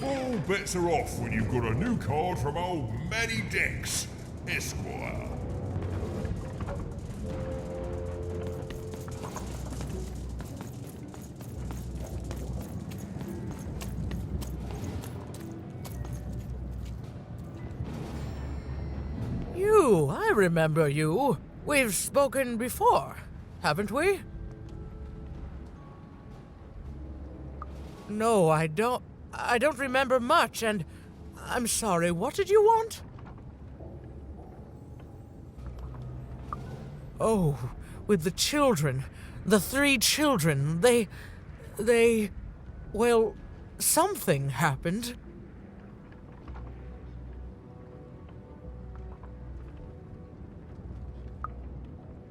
All bets are off when you've got a new card from old Matty Dex, Esquire. I remember you. We've spoken before, haven't we? No, I don't remember much, and I'm sorry. What did you want? Oh, with the children. The 3 children. Well, something happened.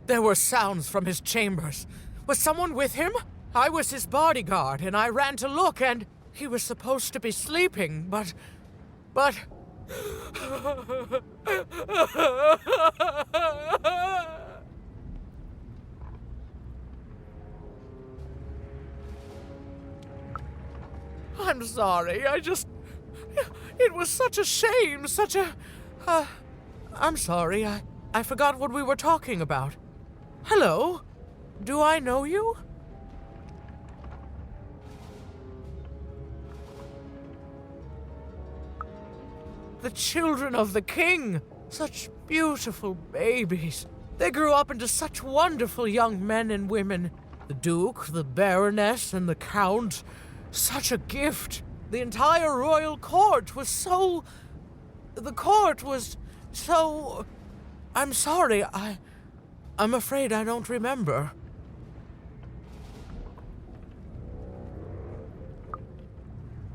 There were sounds from his chambers. Was someone with him? I was his bodyguard, and I ran to look, and he was supposed to be sleeping, but... I'm sorry, It was such a shame, I'm sorry, I forgot what we were talking about. Hello? Do I know you? The children of the king! Such beautiful babies. They grew up into such wonderful young men and women. The Duke, the Baroness, and the Count. Such a gift. The entire royal court was so... The court was so... I'm sorry, I'm afraid I don't remember.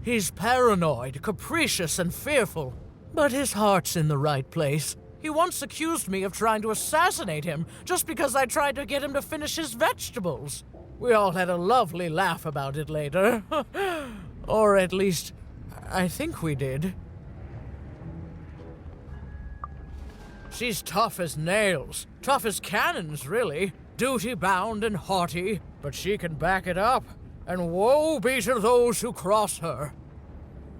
He's paranoid, capricious, and fearful. But his heart's in the right place. He once accused me of trying to assassinate him just because I tried to get him to finish his vegetables. We all had a lovely laugh about it later. Or at least, I think we did. She's tough as nails. Tough as cannons, really. Duty-bound and haughty, but she can back it up. And woe be to those who cross her.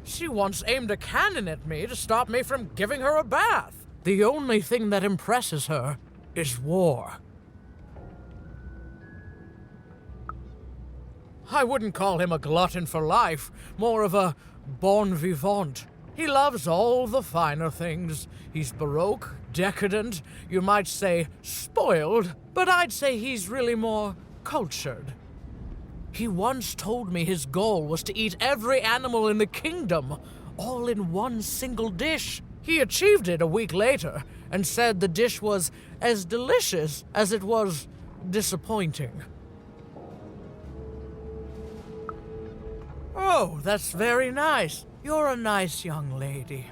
She once aimed a cannon at me to stop me from giving her a bath. The only thing that impresses her is war. I wouldn't call him a glutton for life, more of a bon vivant. He loves all the finer things. He's baroque, decadent, you might say spoiled, but I'd say he's really more cultured. He once told me his goal was to eat every animal in the kingdom, all in one single dish. He achieved it a week later, and said the dish was as delicious as it was disappointing. Oh, that's very nice. You're a nice young lady.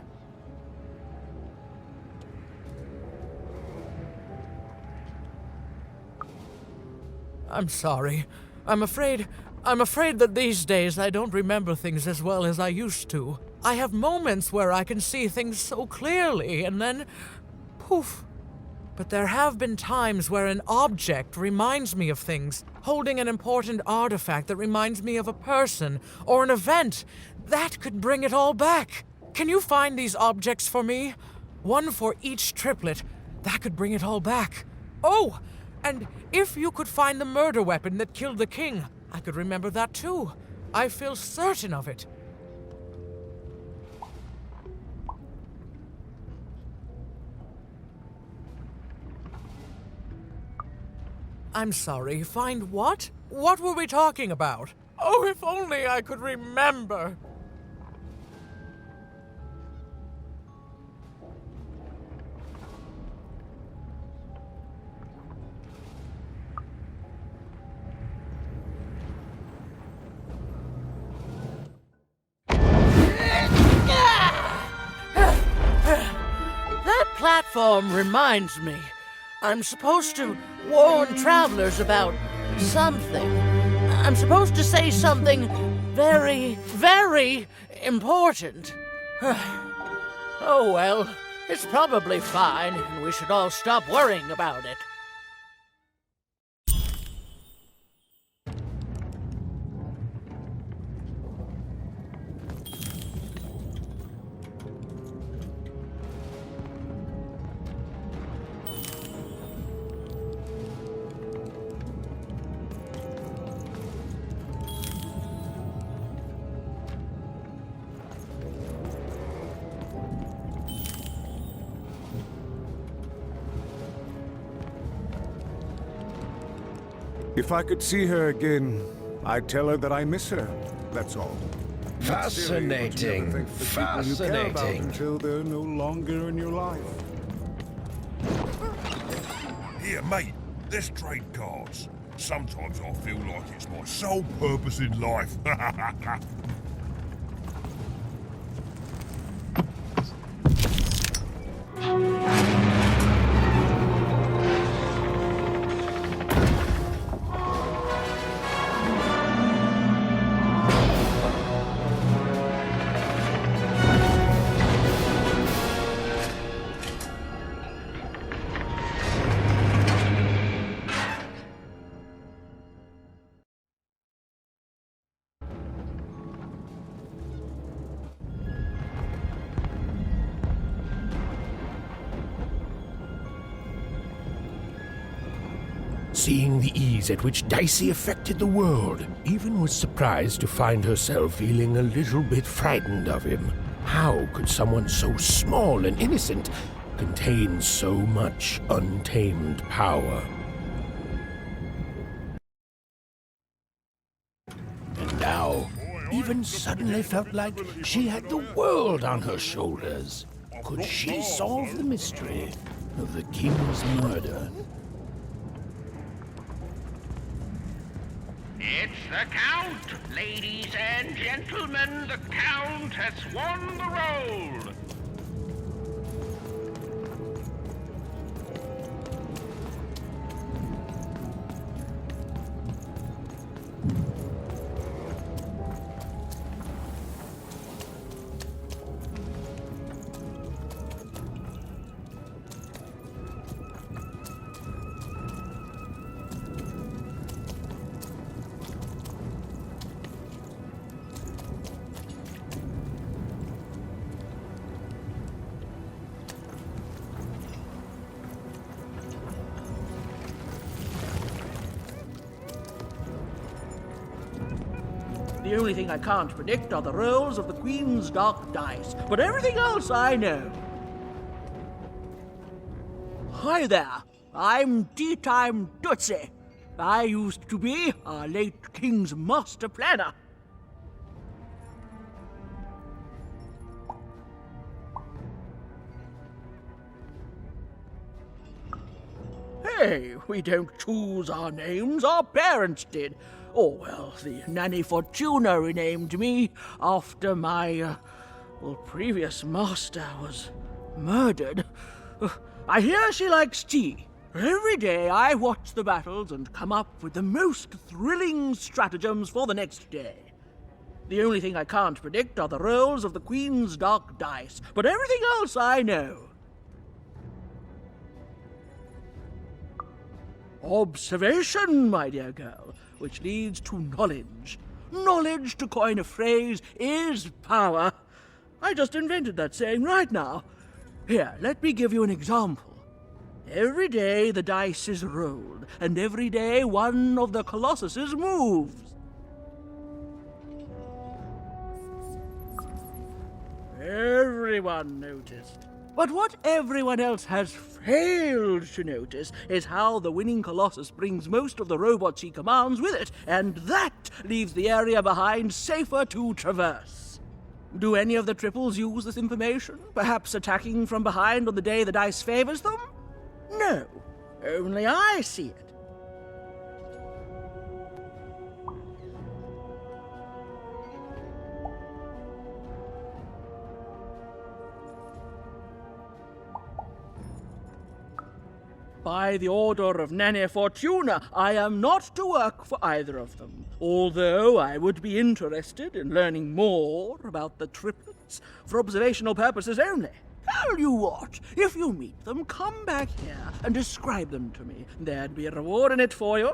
I'm sorry. I'm afraid that these days I don't remember things as well as I used to. I have moments where I can see things so clearly, and then... poof. But there have been times where an object reminds me of things, holding an important artifact that reminds me of a person or an event. That could bring it all back. Can you find these objects for me? One for each triplet. That could bring it all back. Oh, and if you could find the murder weapon that killed the king, I could remember that too. I feel certain of it. I'm sorry, find what? What were we talking about? Oh, if only I could remember. That platform reminds me. I'm supposed to warn travelers about something. I'm supposed to say something very, very important. Oh well, it's probably fine, and we should all stop worrying about it. If I could see her again, I'd tell her that I miss her. That's all. Not silly, but you never think of the people you care about until they're no longer in your life. Here, mate, let's trade cards. Sometimes I feel like it's my sole purpose in life. Seeing the ease at which Dicey affected the world, Even was surprised to find herself feeling a little bit frightened of him. How could someone so small and innocent contain so much untamed power? And now, Even suddenly felt like she had the world on her shoulders. Could she solve the mystery of the king's murder? It's the Count! Ladies and gentlemen, the Count has won the role! The only thing I can't predict are the rolls of the Queen's dark dice, but everything else I know. Hi there, I'm Tea-Time Dicey. I used to be our late King's master planner. Hey, we don't choose our names, our parents did. Oh, well, the Nanny Fortuna renamed me after my, previous master was murdered. I hear she likes tea. Every day I watch the battles and come up with the most thrilling stratagems for the next day. The only thing I can't predict are the rolls of the Queen's dark dice, but everything else I know. Observation, my dear girl, which leads to knowledge. Knowledge, to coin a phrase, is power. I just invented that saying right now. Here, let me give you an example. Every day the dice is rolled, and every day one of the colossuses moves. Everyone noticed. But what everyone else has failed to notice is how the winning Colossus brings most of the robots he commands with it, and that leaves the area behind safer to traverse. Do any of the triples use this information? Perhaps attacking from behind on the day the dice favors them? No, only I see it. By the order of Nanny Fortuna, I am not to work for either of them, although I would be interested in learning more about the triplets for observational purposes only. Tell you what, if you meet them, come back here and describe them to me. There'd be a reward in it for you.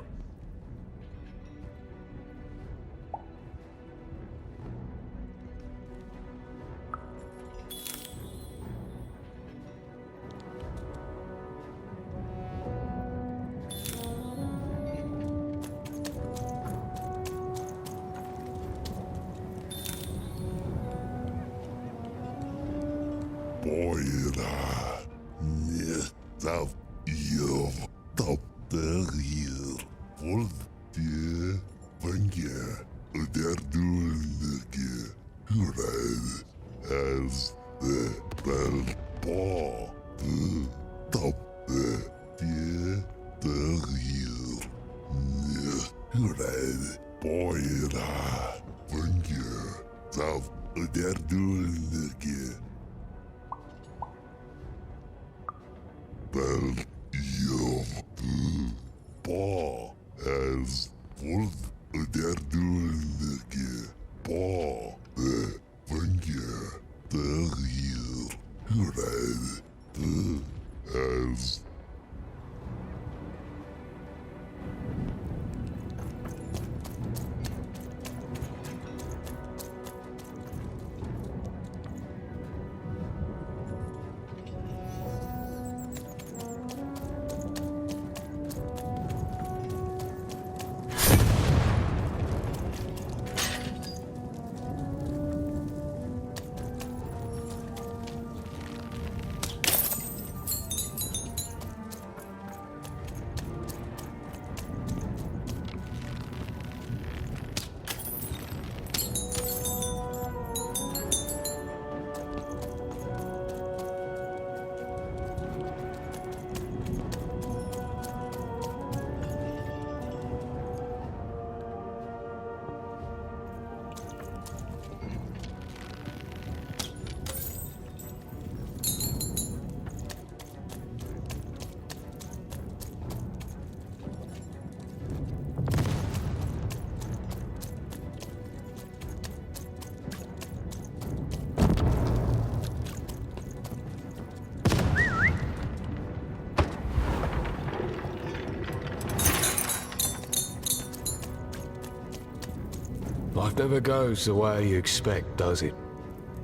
Boyda, net av jov, tapte rir, Volk die Vangia, der Dulnige, Hurad, as the Belpa, the top, the real, Hurad, Boyra, Vangia, Zav, der Dulnige, Bel, Ba, as Wolf, der Dulnige, Ba, the Vangia, the real, Hurad, as Life never goes the way you expect, does it?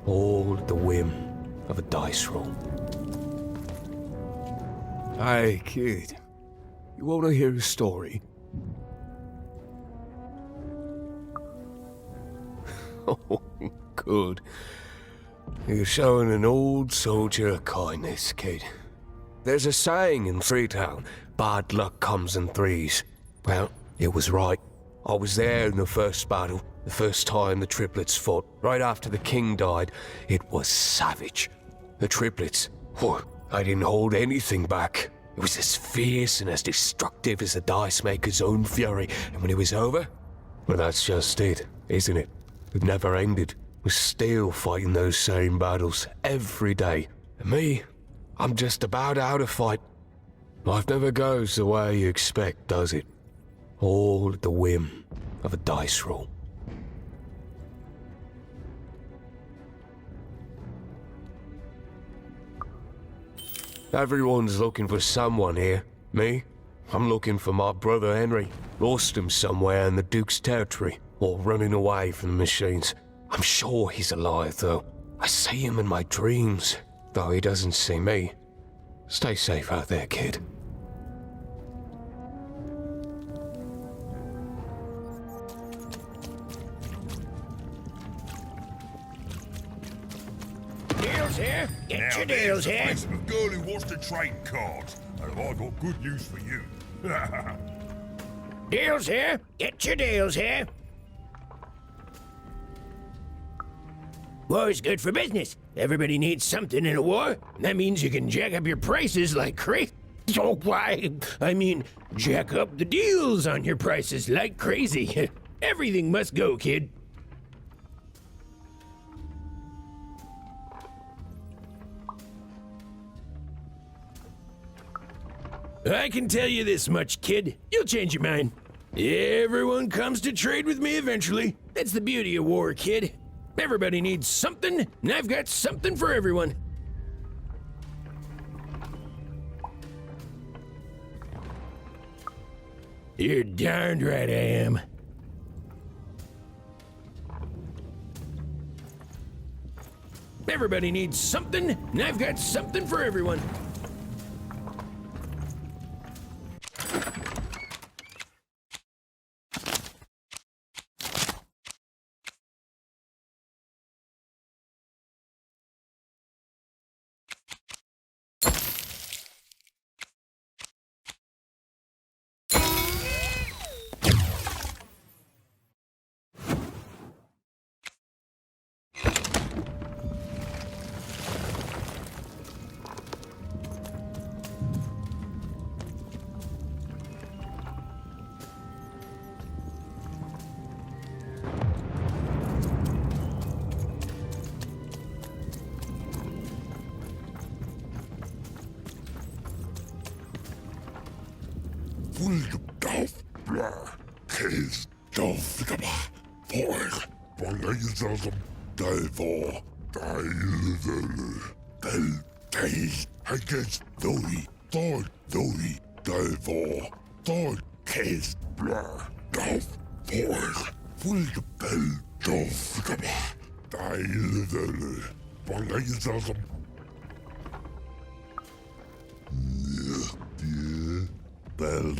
All at the whim of a dice roll. Hey, kid. You want to hear a story? Oh, good. You're showing an old soldier a kindness, kid. There's a saying in Freetown, bad luck comes in threes. Well, it was right. I was there in the first battle, the first time the triplets fought, right after the king died. It was savage. The triplets, I didn't hold anything back. It was as fierce and as destructive as the dice maker's own fury. And when it was over, well, that's just it, isn't it? It never ended. We're still fighting those same battles every day. And me, I'm just about out of fight. Life never goes the way you expect, does it? All at the whim of a dice roll. Everyone's looking for someone here. Me? I'm looking for my brother Henry. Lost him somewhere in the Duke's territory, or running away from the machines. I'm sure he's alive, though. I see him in my dreams, though he doesn't see me. Stay safe out there, kid. Deals here. Get your deals here. Face of a girl who wants to trade cards, and I've got good news for you. Deals here. Get your deals here. War's good for business. Everybody needs something in a war. That means you can jack up your prices like crazy. Oh, why? I mean, jack up the deals on your prices like crazy. Everything must go, kid. I can tell you this much, kid. You'll change your mind. Everyone comes to trade with me eventually. That's the beauty of war, kid. Everybody needs something, and I've got something for everyone. You're darned right I am. Everybody needs something, and I've got something for everyone. full of blur. Kiss, dove, boy, Bangladesh, Divo, Day, I guess, Doi, Thor, Doi, Divo, Thor, Kiss, blur, dove, boy, full of dove, Bangladesh, Bell.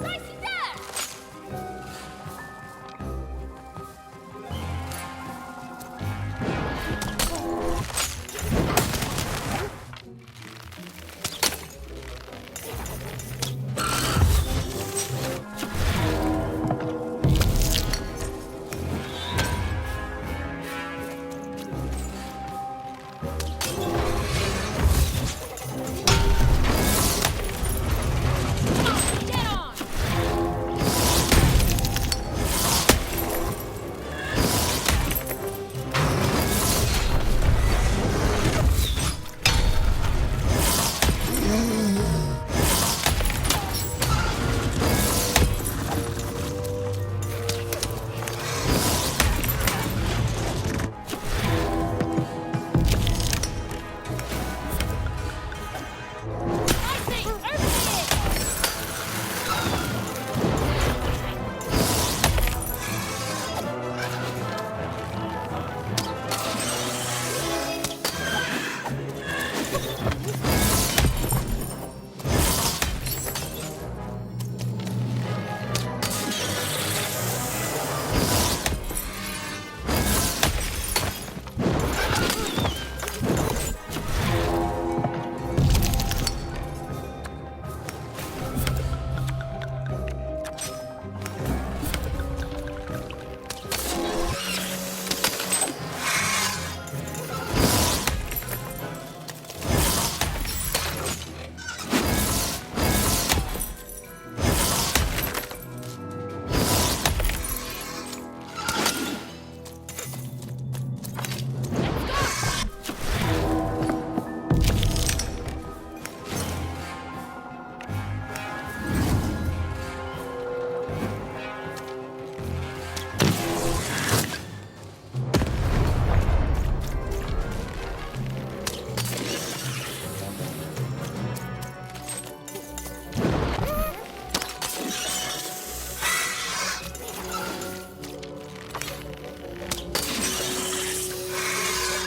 Dicey, there! Get on! Dicey,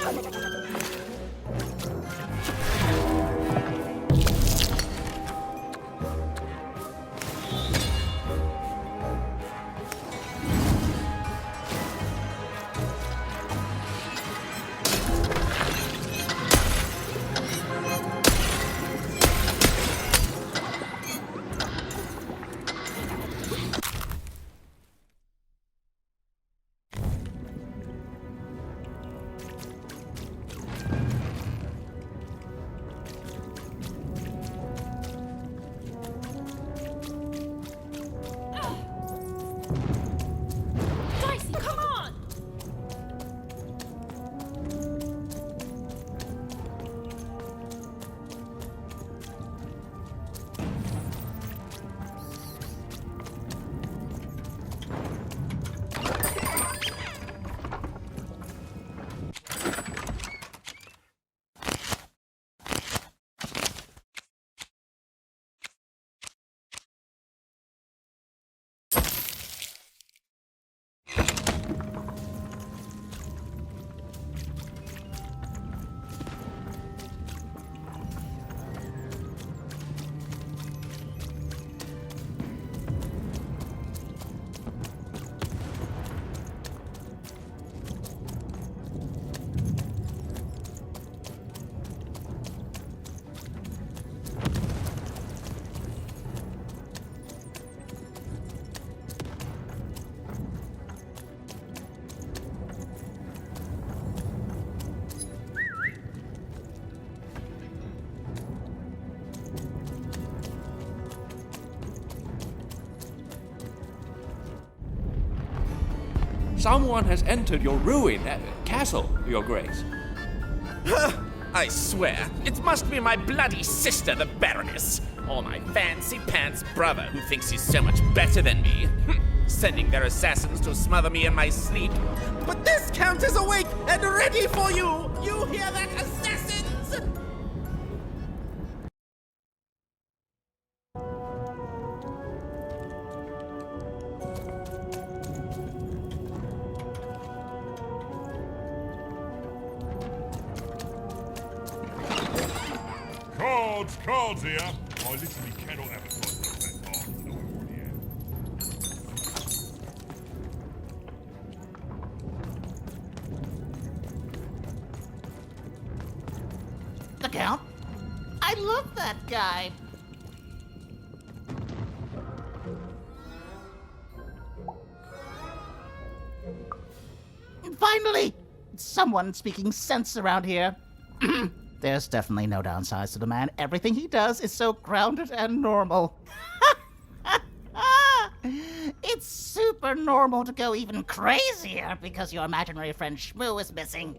over here! Dicey, come on! Someone has entered your ruined castle, Your Grace. I swear, it must be my bloody sister, the Baroness, or my fancy-pants brother who thinks he's so much better than me, sending their assassins to smother me in my sleep. But this Count is awake and ready for you! You hear that, assassins? Cards here! I literally cannot advertise that card. No one already love that guy. Finally! Someone speaking sense around here. There's definitely no downsides to the man. Everything he does is so grounded and normal. It's super normal to go even crazier because your imaginary friend Shmoo is missing.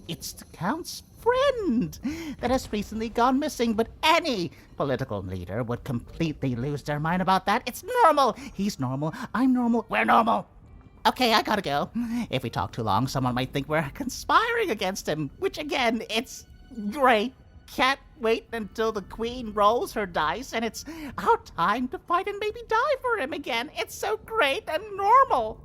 It's the Count's friend that has recently gone missing, but any political leader would completely lose their mind about that. It's normal. He's normal. I'm normal. We're normal. Okay, I gotta go. If we talk too long, someone might think we're conspiring against him, which again, it's great. Can't wait until the queen rolls her dice and it's our time to fight and maybe die for him again. It's so great and normal.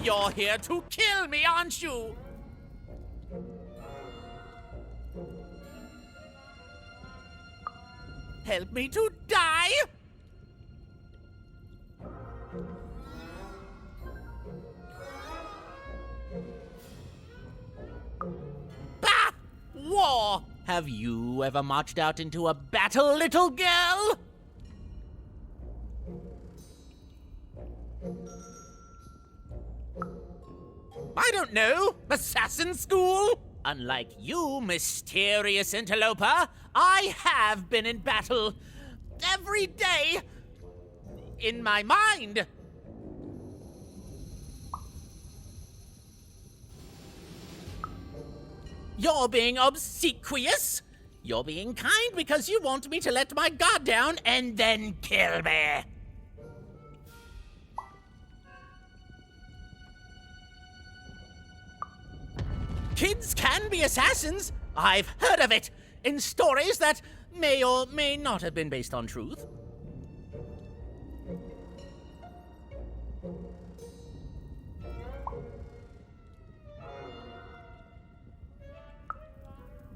You're here to kill me, aren't you? Help me to die? Bah! War! Have you ever marched out into a battle, little girl? I don't know. Assassin school? Unlike you, mysterious interloper, I have been in battle. Every day. In my mind. You're being obsequious. You're being kind because you want me to let my guard down and then kill me. Kids can be assassins. I've heard of it in stories that may or may not have been based on truth.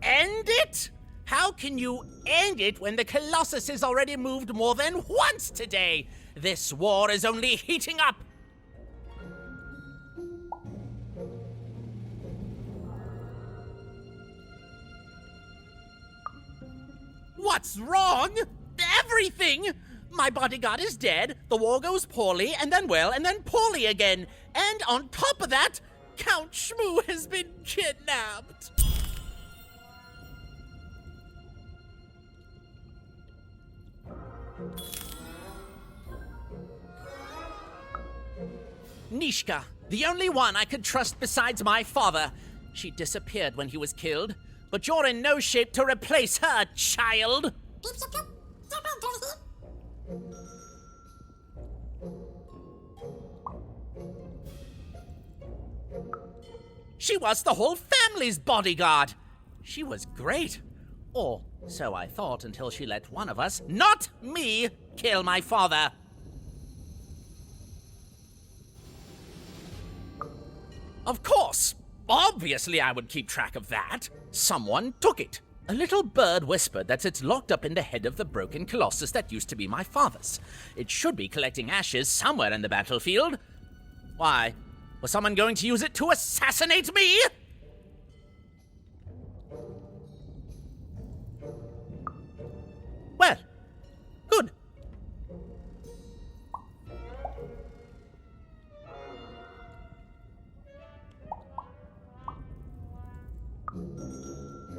End it? How can you end it when the Colossus has already moved more than once today? This war is only heating up. What's wrong? Everything! My bodyguard is dead, the war goes poorly, and then well, and then poorly again. And on top of that, Count Shmoo has been kidnapped. Nishka, the only one I could trust besides my father. She disappeared when he was killed, but you're in no shape to replace her, child. She was the whole family's bodyguard. She was great. Or so I thought until she let one of us, not me, kill my father. Of course. Obviously I would keep track of that. Someone took it. A little bird whispered that it's locked up in the head of the broken colossus that used to be my father's. It should be collecting ashes somewhere in the battlefield. Why? Was someone going to use it to assassinate me? Well, good.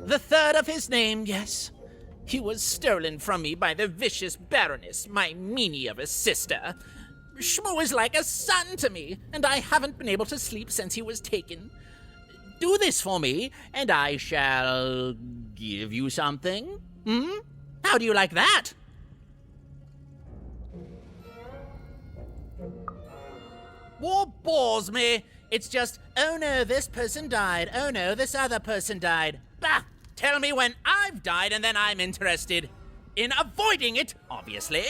The third of his name, yes. He was stolen from me by the vicious Baroness, my meanie of a sister. Shmoo is like a son to me, and I haven't been able to sleep since he was taken. Do this for me, and I shall give you something. How do you like that? War bores me. It's just, oh no, this person died. Oh no, this other person died. Bah! Tell me when I've died, and then I'm interested in avoiding it, obviously.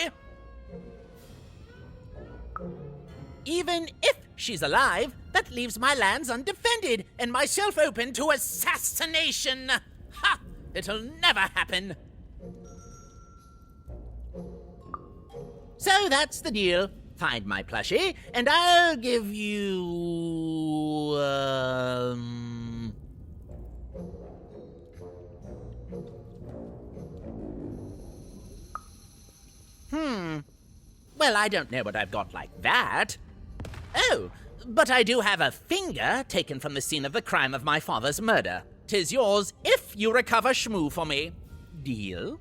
Even if she's alive, that leaves my lands undefended and myself open to assassination. Ha! It'll never happen. So that's the deal. Find my plushie, and I'll give you... Well, I don't know what I've got like that. Oh, but I do have a finger taken from the scene of the crime of my father's murder. 'Tis yours if you recover Shmoo for me. Deal?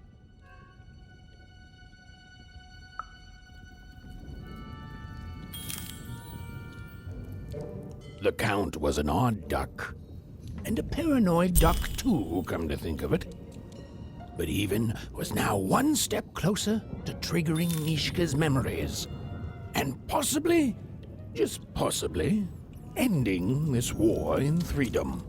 The Count was an odd duck. And a paranoid duck, too, come to think of it. But Even was now one step closer to triggering Nishka's memories. And possibly, just possibly, ending this war in freedom.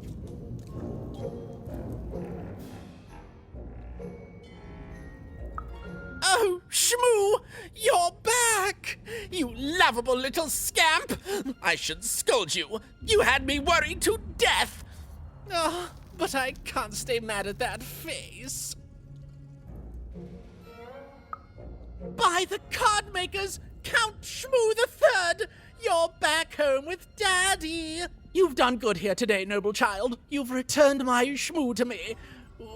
Oh, Shmoo! You're back! You lovable little scamp! I should scold you. You had me worried to death. Oh, but I can't stay mad at that face. By the card makers, Count Shmoo III! You're back home with Daddy! You've done good here today, noble child. You've returned my Shmoo to me,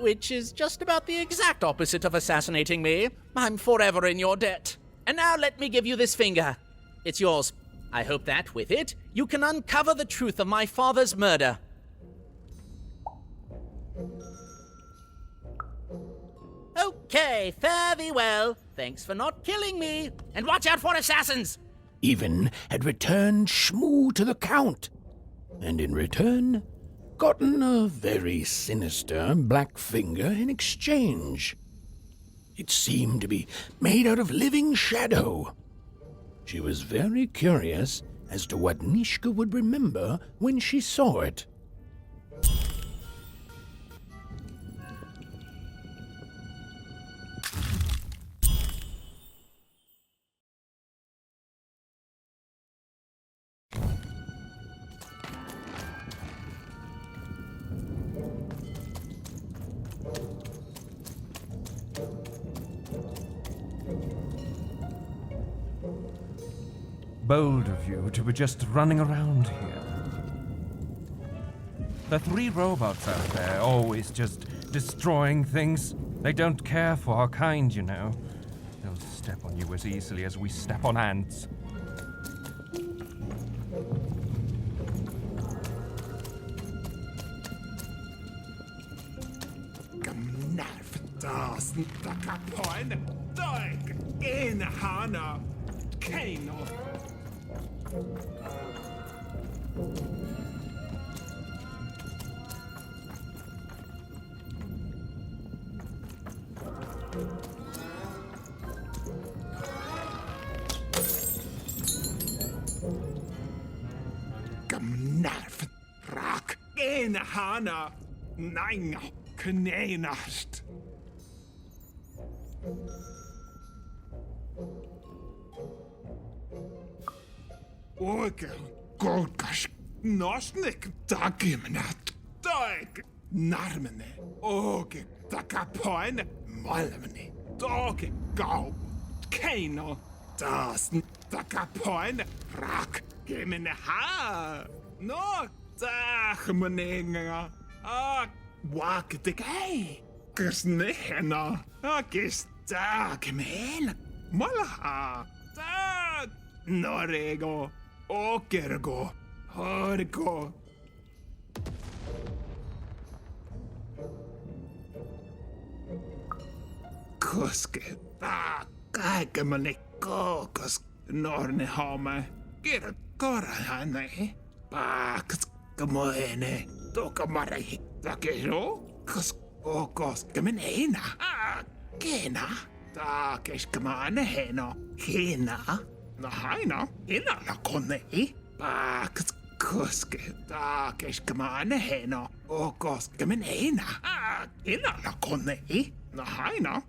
which is just about the exact opposite of assassinating me. I'm forever in your debt. And now let me give you this finger. It's yours. I hope that, with it, you can uncover the truth of my father's murder. Okay, fare thee well. Thanks for not killing me. And watch out for assassins! Even had returned Shmoo to the Count, and in return, gotten a very sinister black finger in exchange. It seemed to be made out of living shadow. She was very curious as to what Nishka would remember when she saw it. bold of you to be just running around here. The 3 robots out there, always just destroying things. They don't care for our kind, you know. They'll step on you as easily as we step on ants. Hana, nein, knenast. Oge, golkas, nosnik, dagimnat, dag, narmene, oge, dagapoine, malmene, doge, gau, keno, dasn, dagapoine, rak, gimene ha, no, dag, meninga, wak de gay, gersnehena, gis dag, mel, malaha, dag, norego, okergo, horgo. Koske, kaikemane kokos, norne home, kirkora hane, paaks kamoene, tokamare, takero, kos, okos, kamenena, kena, takeskamane heno, hena, no haina, hina la kone, paaks koske, takeskamane heno, okos, kamenena, hina la kone, no haina.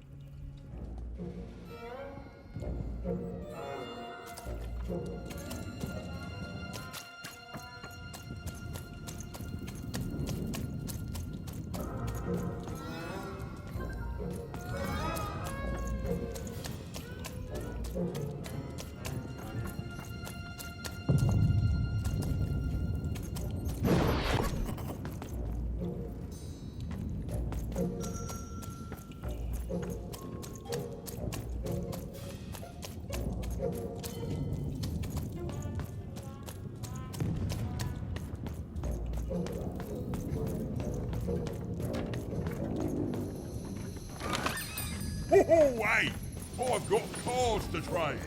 Oh, wait! I've got cars to trade.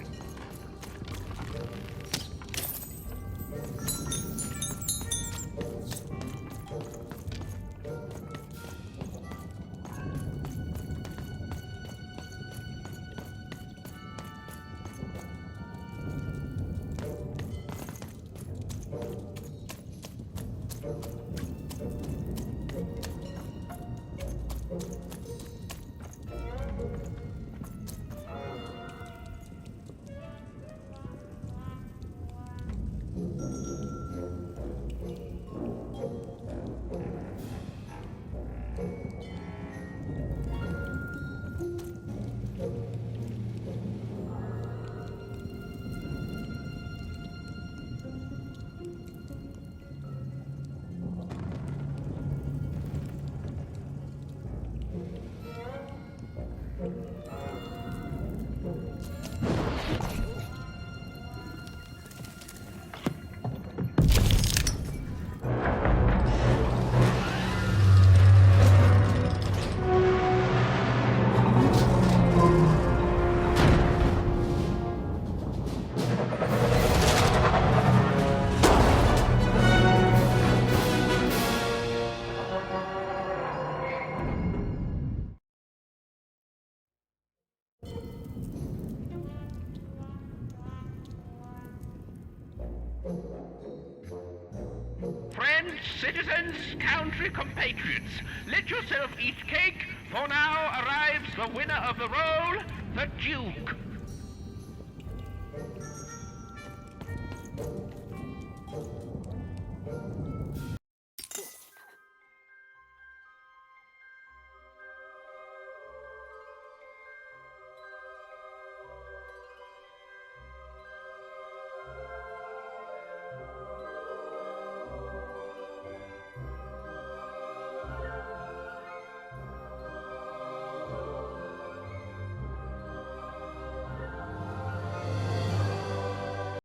Friends, citizens, country compatriots, let yourself eat cake, for now arrives the winner of the role, the Duke.